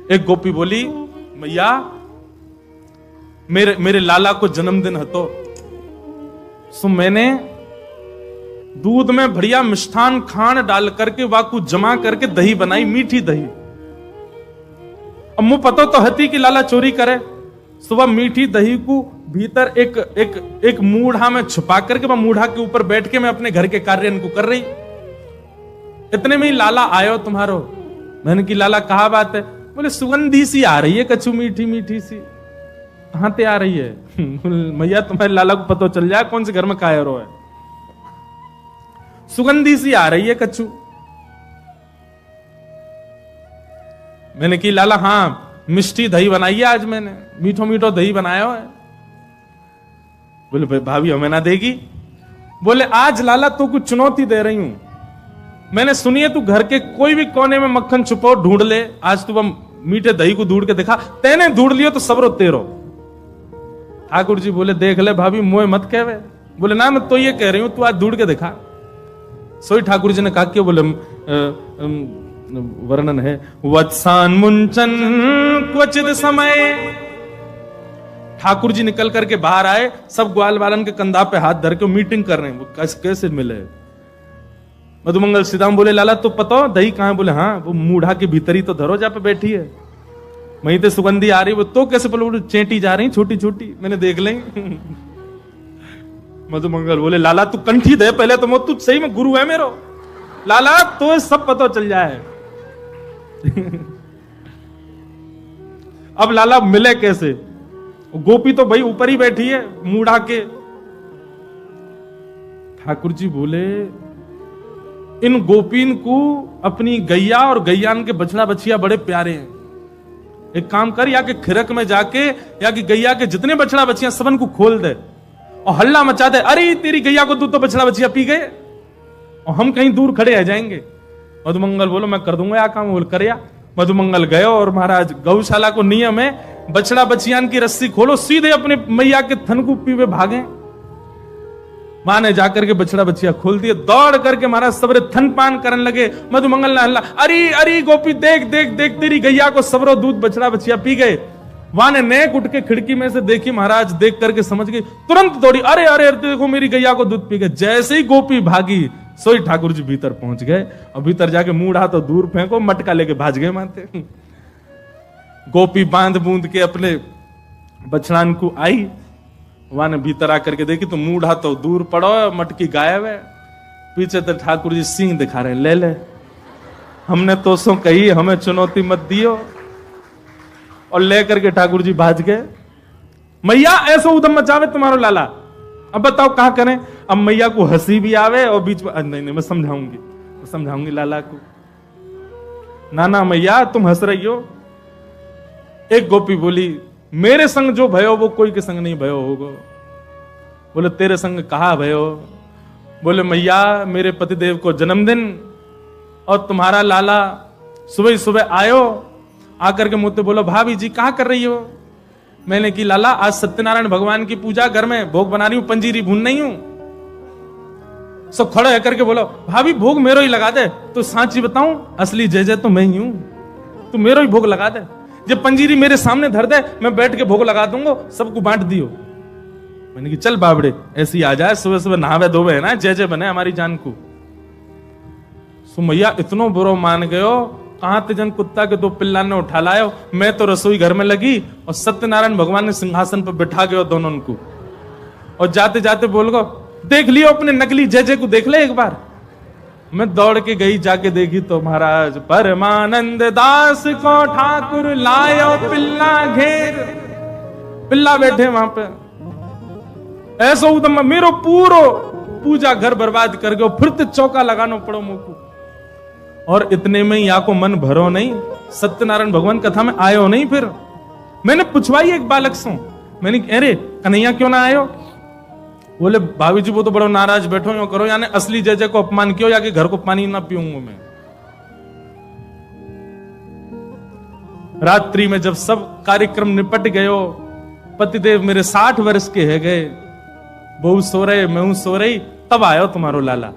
एक गोपी बोली, मैया मेरे लाला को जन्मदिन है तो सो मैंने दूध में बढ़िया मिष्ठान खांड डाल करके वाकू जमा करके दही बनाई, मीठी दही। अब मुझे पता तो हती कि लाला चोरी करे। सुबह मीठी दही को भीतर एक मूढ़ा में छुपा करके मैं मूढ़ा के ऊपर बैठ के मैं अपने घर के कार्य को कर रही। इतने में ही लाला आयो तुम्हारो। मैंने की लाला कहा बात है? बोले सुगंधी सी आ रही है कछु, मीठी मीठी सी। कहां ते आ रही है? मैया तुम्हारे लाला को पता चल जाए कौन से घर में कायरो है। सुगंधी सी आ रही है कच्चू। मैंने की लाला हाँ मिष्टी दही बनाई है आज मैंने, मीठो मीठो दही बनाया है। बोले भाभी हमें ना देगी? बोले आज लाला तो कुछ चुनौती दे रही हूं। मैंने सुनी है तू घर के कोई भी कोने में मक्खन छुपो ढूंढ ले, आज तू मीठे दही को ढूंढ के दिखा। तेने ढूंढ लियो तो सबरो तेरो। ठाकुर जी बोले देख ले भाभी मोए मत कहवे। बोले ना मैं तो ये कह रही हूं तू आज ढूंढ के दिखा। सोई ठाकुर जी ने कहा कि बोले वर्णन है, वत्सान मुंचन क्वचित समय। ठाकुर जी निकल करके बाहर आए, सब ग्वाल वालन के कंधा पे हाथ धर के मीटिंग कर रहे हैं, वो कैसे मिले। मधुमंगल सीधाम बोले लाला तो पता दही कहां है? बोले हाँ वो मूढ़ा के भीतर ही तो धरो जा पे बैठी है, वहीं ते सुगंधी आ रही। वो तो कैसे? बोले चेंटी जा रही छोटी छोटी, मैंने देख ली। मधुमंगल बोले लाला तू कंठी दे पहले तो, तू सही में गुरु है मेरो लाला, तो सब पता चल जाए। अब लाला मिले कैसे? गोपी तो भाई ऊपर ही बैठी है मूढ़ा के। ठाकुर जी बोले इन गोपीन को अपनी गैया और गैयान के बछड़ा बछिया बड़े प्यारे हैं। एक काम कर, या के खिरक में जाके या कि गैया के जितने बछड़ा बछिया सबन को खोल दे और हल्ला मचा दे, अरे तेरी गैया को दूध तो बछड़ा बछिया पी गए और हम कहीं दूर खड़े रह जाएंगे। मधुमंगल बोलो मैं कर दूंगा या काम। बोल कर या। मधुमंगल गए और महाराज गौशाला को नियम है बछड़ा बछियान की रस्सी खोलो, सीधे अपने मैया के थन को पीवे भागे। मां ने जाकर के बछड़ा बछिया खोल दिए, दौड़ करके महाराज सबरे थन पान करने लगे। मधुमंगल ने हल्ला, अरे अरे गोपी देख देख देख तेरी गैया को सबरो दूध बछड़ा बछिया पी गए। वहां ने नेक उठ के खिड़की में से देखी, महाराज देख करके समझ गई, तुरंत दौड़ी, अरे अरे देखो मेरी गैया को दूध पी गए। जैसे ही गोपी भागी सोई ठाकुर जी भीतर पहुंच गए और भीतर जाके मूढ़ा तो दूर फेंको, मटका लेके भाज गए मानते। गोपी बांध बूंद के अपने बछड़ान को आई, वहां ने भीतर आकर के देखी तो मूढ़ा तो दूर पड़ो, मटकी गायब है। पीछे तो ठाकुर जी सिंह दिखा रहे, ले ले हमने तो सो कही, हमें चुनौती मत दियो। और लेकर के ठाकुर जी भाज गए। मैया ऐसा उदम मचावे तुम्हारो लाला, अब बताओ कहां करें। अब मैया को हंसी भी आवे और बीच में नहीं मैं समझाऊंगी लाला को। ना ना मैया तुम हंस रही हो। एक गोपी बोली मेरे संग जो भयो वो कोई के संग नहीं भयो होगा। बोले तेरे संग कहा भयो? बोले मैया मेरे पतिदेव को जन्मदिन और तुम्हारा लाला सुबह सुबह आयो, आकर के मुझसे बोलो भाभी जी कहां कर रही हो? मैंने की लाला आज सत्यनारायण भगवान की पूजा, घर में भोग बना रही हूं, पंजीरी भून नहीं हूं। सब खड़े होकर के बोलो भाभी भोग मेरो ही लगा दे। तो सांची बताऊं असली जय जय तो मैं ही हूं, तू मेरो ही भोग लगा दे। जब पंजीरी मेरे सामने धर दे मैं बैठ के भोग लगा दूंगा, सबको बांट दियो। मैंने की चल बाबड़े ऐसी आ जाए, सुबह सुबह नहावे धोवे है ना, जय जय बने हमारी जान को। सुमैया इतनो बुरो मान गयो, कहां तेजन कुत्ता के दो पिल्ला ने उठा लायो। मैं तो रसोई घर में लगी और सत्यनारायण भगवान ने सिंहासन पर बिठा गयो दोनों को। और जाते जाते बोल गो देख लियो अपने नकली जय जय को, देख ले एक बार। मैं दौड़ के गई, जाके देखी तो महाराज परमानंद दास को ठाकुर लायो पिल्ला घेर। पिल्ला बैठे वहां पे, ऐसा उदम मेरो पूरो पूजा घर बर्बाद कर गयो, फिर तो चौका लगाना पड़ो मुंह। और इतने में या को मन भरो नहीं, सत्यनारायण भगवान कथा में आयो नहीं। फिर मैंने पूछवाई एक बालक से, मैंने अरे कन्हैया क्यों ना आयो? बोले भाभी जी वो तो बड़ो नाराज बैठो यो करो, यानी असली जय जय को अपमान कियो, या कि घर को पानी ना पीऊंगा मैं। रात्रि में जब सब कार्यक्रम निपट गयो, पतिदेव मेरे 60 वर्ष के है गए, बहू सो रहे मैं सो रही, तब आयो तुम्हारो लाला।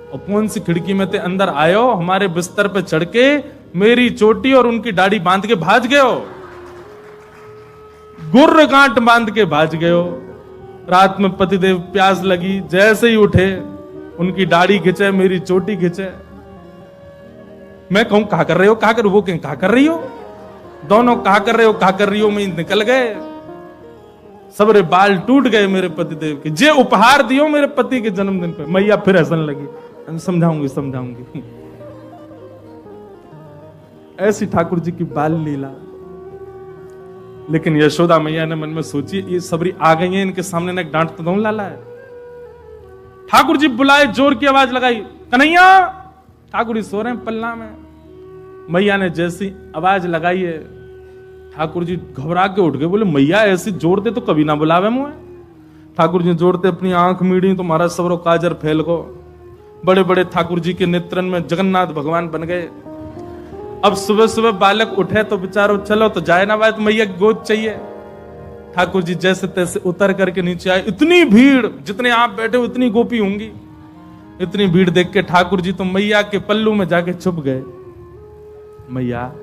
और कौन सी खिड़की में ते अंदर आयो, हमारे बिस्तर पे चढ़ के मेरी चोटी और उनकी दाढ़ी बांध के भाज गए हो, गुर्र गांठ बांध के भाज गए हो। रात में पतिदेव प्यास लगी, जैसे ही उठे उनकी दाढ़ी खिंचे, मेरी चोटी खिंचे। मैं कहूं कहा कर रहे हो, कहा कर, वो कहें कहा कर रही हो, दोनों कहा कर रहे हो, कहा कर रही हो, मैं निकल गए। सबरे बाल टूट गए मेरे पतिदेव के। जे उपहार दियो मेरे पति के जन्मदिन पे। मैया फिर हंसने लगी, समझाऊंगी समझाऊंगी। ऐसी ठाकुर जी की बाल लीला। लेकिन यशोदा मैया ने मन में सोची, ये सबरी आ गई है, इनके सामने ना डांट तो दूं लाला है। ठाकुर जी बुलाए, जोर की आवाज लगाई, कन्हैया। ठाकुर जी सो रहे हैं पल्ला में। मैया ने जैसी आवाज लगाई है, ठाकुर जी घबरा के उठ गए, बोले मैया ऐसी जोर दे तो कभी ना बुलावे मुझे। ठाकुर जी जोड़ते अपनी आंख मीड़ी तो महाराज सबरो काजर फैल गो। बड़े बड़े ठाकुर जी के नेत्रन में जगन्नाथ भगवान बन गए। अब सुबह सुबह बालक उठे तो बेचारो चलो तो जाए ना भाई, तो मैया गोद चाहिए। ठाकुर जी जैसे तैसे उतर करके नीचे आए। इतनी भीड़, जितने आप बैठे हो उतनी गोपी होंगी। इतनी भीड़ देख के ठाकुर जी तो मैया के पल्लू में जाके छुप गए। मैया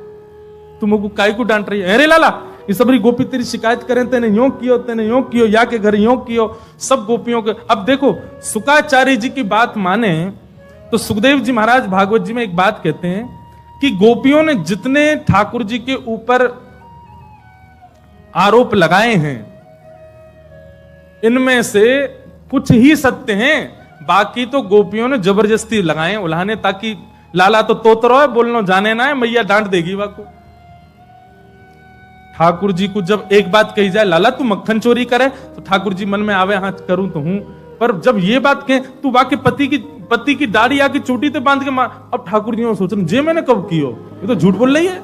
तुमको काय को डांट रही है? अरे लाला, ये सबरी गोपी तेरी शिकायत करें, तेने यूं कियो, तेने यूं कियो, या के घर यूं कियो, सब गोपियों के। अब देखो, सुकाचार्य जी की बात माने तो सुखदेव जी महाराज भागवत जी में एक बात कहते हैं कि गोपियों ने जितने ठाकुर जी के ऊपर आरोप लगाए हैं, इनमें से कुछ ही सत्य हैं, बाकी तो गोपियों ने जबरदस्ती लगाए उल्हाने, ताकि लाला तो तोतरो है, बोलना जाने ना है, मैया डांट देगी वाको। ठाकुर जी को जब एक बात कही जाए, लाला तू मक्खन चोरी करे, तो ठाकुर जी मन में आवे, हाँ करूं तो हूं, पर जब ये बात कहे तू वाके पति की दाढ़ी आके चोटी ते बांध के मार, अब ठाकुर जी सोच रहे जे मैंने कब कियो, ये तो झूठ बोल रही है।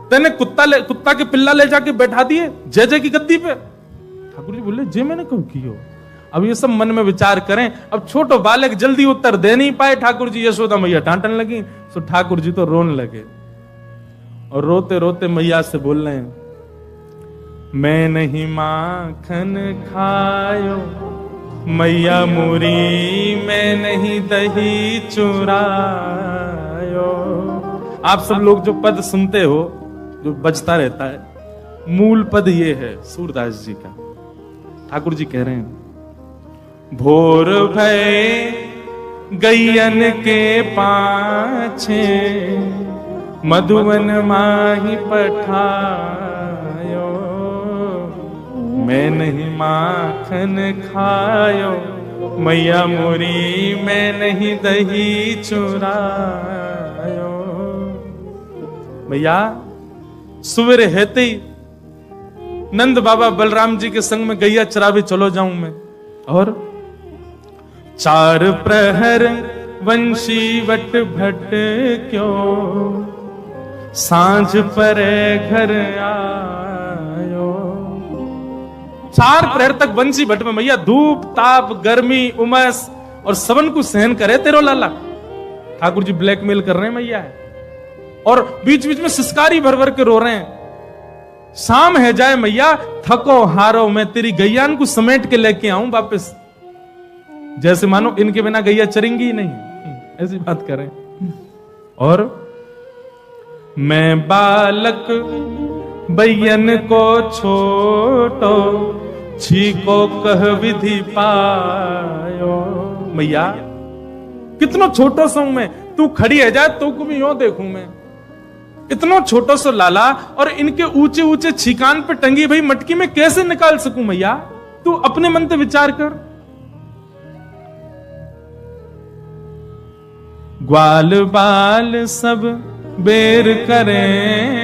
तेने कुत्ता के पिल्ला ले जाके बैठा दिए जय जय की गद्दी पे। ठाकुर जी बोले जे मैंने कब कियो। अब ये सब मन में विचार करें। अब छोटो बालक जल्दी उत्तर दे नहीं पाए ठाकुर जी, यशोदा मैया डांटने लगी, तो ठाकुर जी तो रोने लगे और रोते रोते मैया से बोल रहे हैं, मैं नहीं माखन खायो मैया मोरी, मैं नहीं दही चुरायो। आप सब लोग जो पद सुनते हो, जो बजता रहता है, मूल पद ये है सूरदास जी का। ठाकुर जी कह रहे हैं, भोर भय गैयन के पाछे, मधुवन माही पठायो, मैं नहीं माखन खायो मैया मोरी, मैं नहीं दही चुरायो। मैया सुबह हेते ही नंद बाबा बलराम जी के संग में गैया चरावे चलो जाऊं मैं, और 4 प्रहर वंशी वट भट क्यों, सांझ परे घर आयो। 4 प्रहर तक वंशी भट में मैया धूप ताप गर्मी उमस और सबन को सहन करे तेरो लाला। ठाकुर जी ब्लैकमेल कर रहे हैं मैया है, और बीच बीच में सिसकारी भर भर के रो रहे हैं। शाम है जाए मैया, थको हारो मैं तेरी गैयान को समेट के लेके आऊं वापस, जैसे मानो इनके बिना गैया चरेंगी ही नहीं, ऐसी बात करें। और मैं बालक बैयन को छोटो, छीको कह विधि पायो। मैया कितना छोटो सो मैं, तू खड़ी है जाए तो को भी यूं देखूं मैं, इतना छोटो सो लाला, और इनके ऊंचे ऊंचे छिकान पे टंगी भाई मटकी में कैसे निकाल सकूं मैया, तू अपने मन से विचार कर। ग्वाल बाल सब बेर करे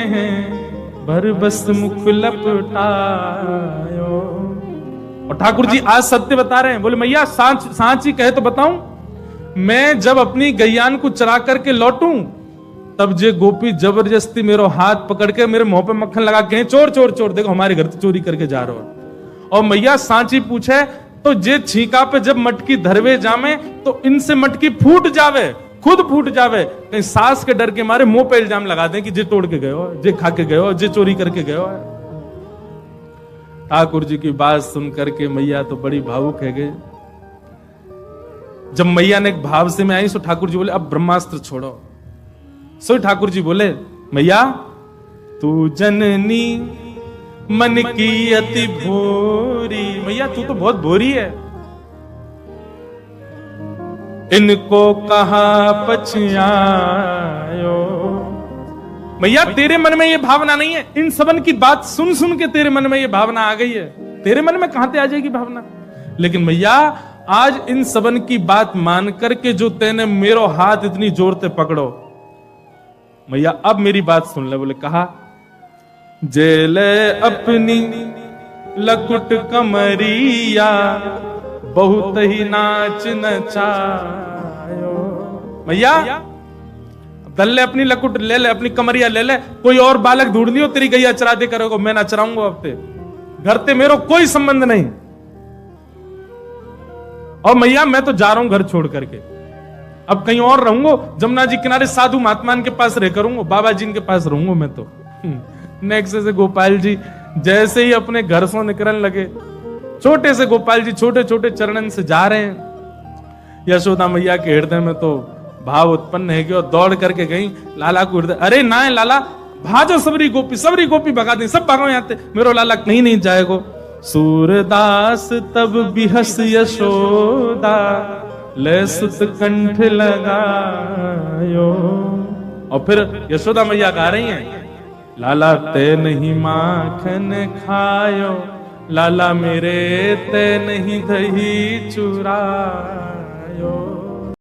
हैं, भर बस मुख लपटायो। और ठाकुर जी आज सत्य बता रहे हैं, बोले मैया सांच ही कहे तो बताऊं, मैं जब अपनी गैयान को चरा करके लौटूं, तब जे गोपी जबरदस्ती मेरो हाथ पकड़ के मेरे मुंह पे मक्खन लगा के चोर चोर चोर, देखो हमारे घर से चोरी करके जा रहे हो। और मैया सांची पूछे तो जे छीका पे जब मटकी धरवे जामे, तो इनसे मटकी फूट जावे, खुद फूट जावे, कहीं सास के डर के मारे मुंह पे इल्जाम लगा दें कि जे तोड़ के गए हो, जे खा के गए हो, जे चोरी करके गए हो। ठाकुर जी की बात सुन करके मैया तो बड़ी भावुक है गए। जब मैया ने एक भाव से में आई, तो ठाकुर जी बोले अब ब्रह्मास्त्र छोड़ो, सो ठाकुर जी बोले, मैया तू जननी मन की अति भोरी, मैया तू तो बहुत भोरी है। इनको कहा पछयायो, मैया तेरे मन में ये भावना नहीं है। इन सबन की बात सुन सुन के तेरे मन में ये भावना आ गई है, तेरे मन में कहां से आ जाएगी भावना। लेकिन मैया आज इन सबन की बात मान करके जो तेने मेरो हाथ इतनी जोर से पकड़ो, मैया अब मेरी बात सुन ले। बोले कहा, जेले अपनी लकुट कमरिया बहुत ही नाच नचायो। मैया दल ले अपनी लकुट ले ले, अपनी कमरिया ले ले, कोई और बालक ढूंढ लियो तेरी गैया चरा दे करोगे, मैं ना चराऊंगा अब ते घर ते मेरो कोई संबंध नहीं। और मैया मैं तो जा रहा हूं घर छोड़ करके, अब कहीं और रहूंगा, जमुना जी किनारे साधु महात्मान के पास रह करूंगा, बाबा जी के पास रहूंगा मैं तो। नेक्स्ट से गोपाल जी जैसे ही अपने घर से निकलने लगे, छोटे से गोपाल जी छोटे छोटे चरणन से जा रहे हैं। यशोदा मैया के हृदय में तो भाव उत्पन्न है कि और दौड़ करके गई लाला को हृदय, अरे ना लाला भाजो, सबरी गोपी भगा दी, सब भागो यहाँ, मेरो लाला कहीं नहीं जाएगो। सूरदास तब बिहस यशोदा ले सुत कंठ लगायो। और फिर यशोदा मैया गा रही हैं, लाला ते नहीं माखन खायो, लाला मेरे ते नहीं दही चुरायो।